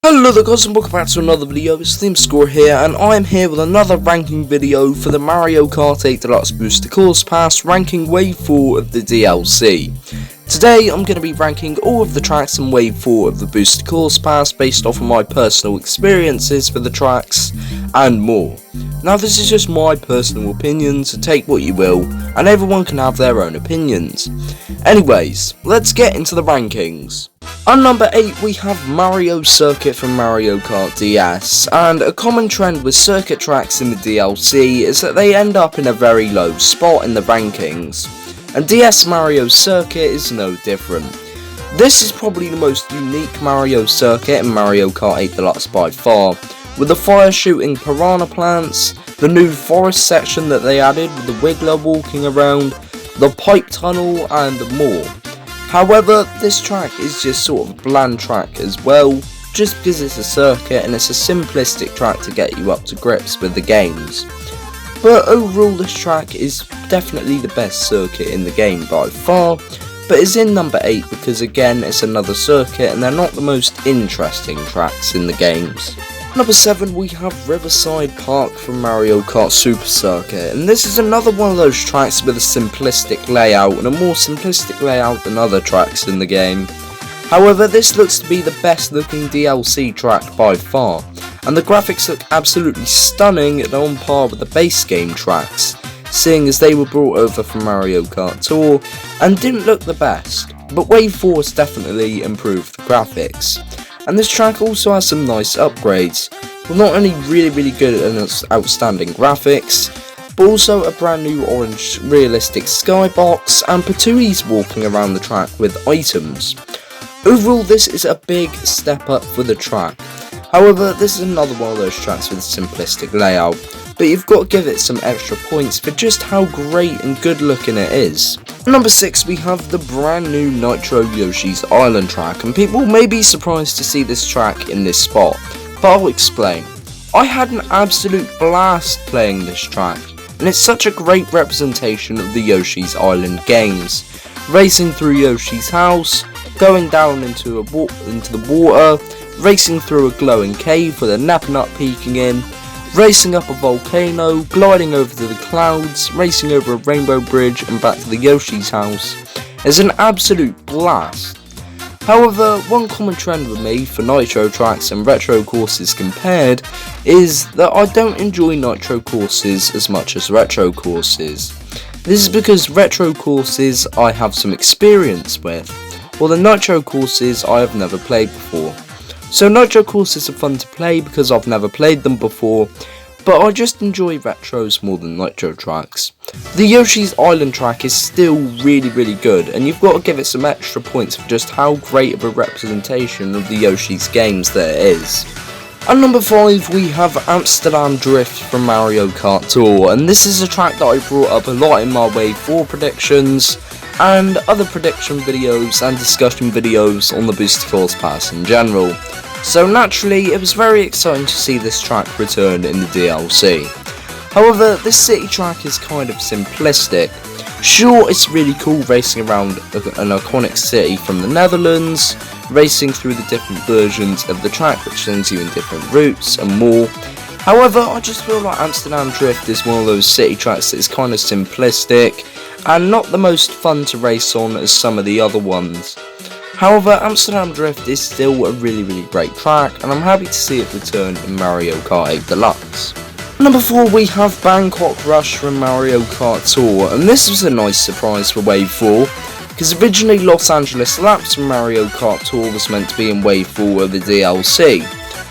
Hello there guys, and welcome back to another video. It's Score here, and I am here with another ranking video for the Mario Kart 8 Deluxe-Booster Course Pass, ranking Wave 4 of the DLC. Today I'm going to be ranking all of the tracks in Wave 4 of the Booster Course Pass based off of my personal experiences for the tracks, and more. Now this is just my personal opinion, so take what you will, and everyone can have their own opinions. Anyways, let's get into the rankings. On number 8 we have Mario Circuit from Mario Kart DS, and a common trend with circuit tracks in the DLC is that they end up in a very low spot in the rankings, and DS Mario Circuit is no different. This is probably the most unique Mario Circuit in Mario Kart 8 Deluxe by far, with the fire shooting piranha plants, the new forest section that they added with the Wiggler walking around, the pipe tunnel and more. However, this track is just sort of a bland track as well, just because it's a circuit and it's a simplistic track to get you up to grips with the games. But overall this track is definitely the best circuit in the game by far, but is in number 8 because again it's another circuit and they're not the most interesting tracks in the games. Number 7 we have Riverside Park from Mario Kart Super Circuit, and this is another one of those tracks with a simplistic layout and a more simplistic layout than other tracks in the game. However, this looks to be the best looking DLC track by far, and the graphics look absolutely stunning and on par with the base game tracks, seeing as they were brought over from Mario Kart Tour and didn't look the best, but Wave 4 has definitely improved the graphics. And this track also has some nice upgrades, with not only really good and outstanding graphics, but also a brand new orange realistic skybox and Patooies walking around the track with items. Overall this is a big step up for the track. However, this is another one of those tracks with a simplistic layout, but you've got to give it some extra points for just how great and good looking it is. Number 6 we have the brand new Nitro Yoshi's Island track, and people may be surprised to see this track in this spot, but I'll explain. I had an absolute blast playing this track, and it's such a great representation of the Yoshi's Island games. Racing through Yoshi's house, going down into the water, racing through a glowing cave with a Nappa Nut peeking in, racing up a volcano, gliding over to the clouds, racing over a rainbow bridge and back to the Yoshi's house is an absolute blast. However, one common trend with me for Nitro tracks and retro courses compared is that I don't enjoy Nitro courses as much as retro courses. This is because retro courses I have some experience with, while the Nitro courses I have never played before. So Nitro courses are fun to play because I've never played them before, but I just enjoy retros more than Nitro tracks. The Yoshi's Island track is still really good, and you've got to give it some extra points for just how great of a representation of the Yoshi's games there is. At number 5 we have Amsterdam Drift from Mario Kart Tour, and this is a track that I brought up a lot in my Wave 4 predictions and other prediction videos and discussion videos on the Booster Course Pass in general. So naturally, it was very exciting to see this track return in the DLC. However, this city track is kind of simplistic. Sure, it's really cool racing around an iconic city from the Netherlands, racing through the different versions of the track which sends you in different routes and more. However, I just feel like Amsterdam Drift is one of those city tracks that is kind of simplistic and not the most fun to race on as some of the other ones. However, Amsterdam Drift is still a really great track, and I'm happy to see it return in Mario Kart 8 Deluxe. Number 4 we have Bangkok Rush from Mario Kart Tour, and this was a nice surprise for Wave 4, because originally Los Angeles Laps from Mario Kart Tour was meant to be in Wave 4 of the DLC.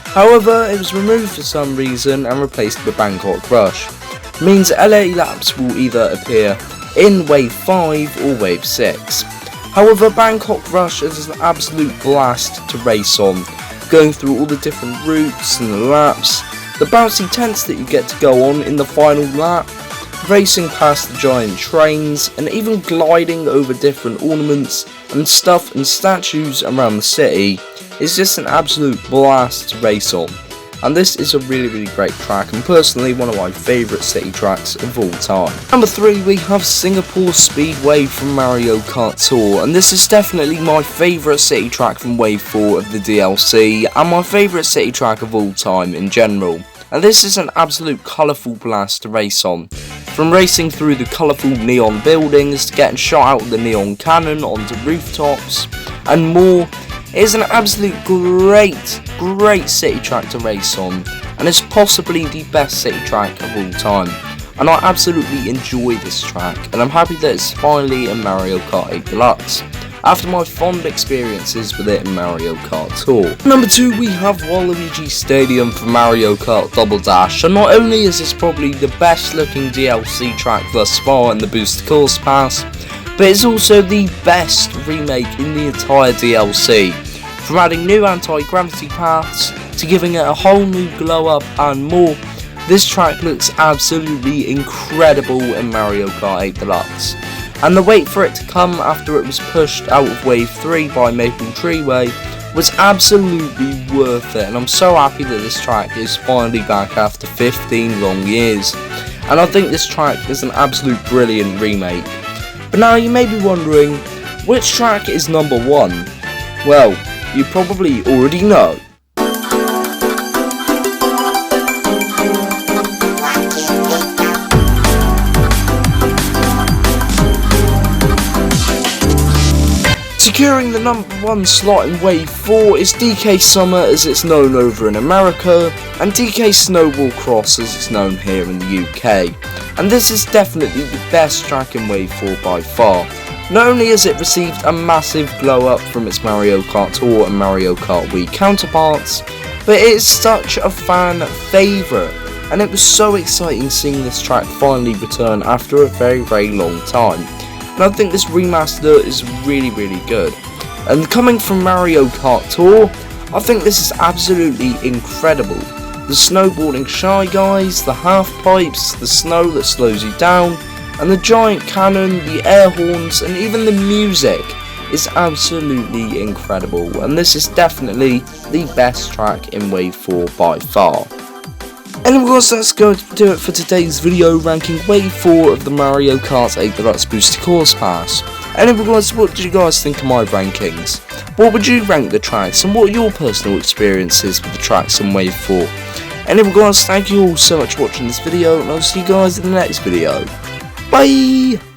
However, it was removed for some reason and replaced with Bangkok Rush. It means LA Laps will either appear in Wave 5 or Wave 6. However, Bangkok Rush is an absolute blast to race on, going through all the different routes and the laps, the bouncy tents that you get to go on in the final lap, racing past the giant trains, and even gliding over different ornaments and stuff and statues around the city is just an absolute blast to race on. and this is a really great track, and personally one of my favourite city tracks of all time. Number 3, we have Singapore Speedway from Mario Kart Tour, and this is definitely my favourite city track from Wave 4 of the DLC, and my favourite city track of all time in general. And this is an absolute colourful blast to race on. From racing through the colourful neon buildings to getting shot out of the neon cannon onto rooftops and more, it is an absolute great city track to race on, and it's possibly the best city track of all time. And I absolutely enjoy this track, and I'm happy that it's finally in Mario Kart 8 Deluxe, after my fond experiences with it in Mario Kart Tour. Number 2, we have Waluigi Stadium for Mario Kart Double Dash, and not only is this probably the best looking DLC track thus far in the Booster Course Pass, but it's also the best remake in the entire DLC. From adding new anti-gravity paths to giving it a whole new glow up and more, this track looks absolutely incredible in Mario Kart 8 Deluxe. And the wait for it to come after it was pushed out of Wave 3 by Maple Treeway was absolutely worth it, and I'm so happy that this track is finally back after 15 long years. And I think this track is an absolute brilliant remake. But now you may be wondering, which track is number 1? Well, you probably already know. Securing the number 1 slot in Wave 4 is DK Summer, as it's known over in America, and DK Snowball Cross, as it's known here in the UK. And this is definitely the best track in Wave 4 by far. Not only has it received a massive glow up from its Mario Kart Tour and Mario Kart Wii counterparts, but it is such a fan favourite, and it was so exciting seeing this track finally return after a very long time. And I think this remaster is really good. And coming from Mario Kart Tour, I think this is absolutely incredible. The snowboarding Shy Guys, the half pipes, the snow that slows you down, and the giant cannon, the air horns, and even the music is absolutely incredible. And this is definitely the best track in Wave 4 by far. And of course, that's going to do it for today's video ranking Wave 4 of the Mario Kart 8 Deluxe Booster Course Pass. And in regards to what did you guys think of my rankings? What would you rank the tracks, and what are your personal experiences with the tracks in Wave 4? And in regards, thank you all so much for watching this video, and I'll see you guys in the next video. Bye!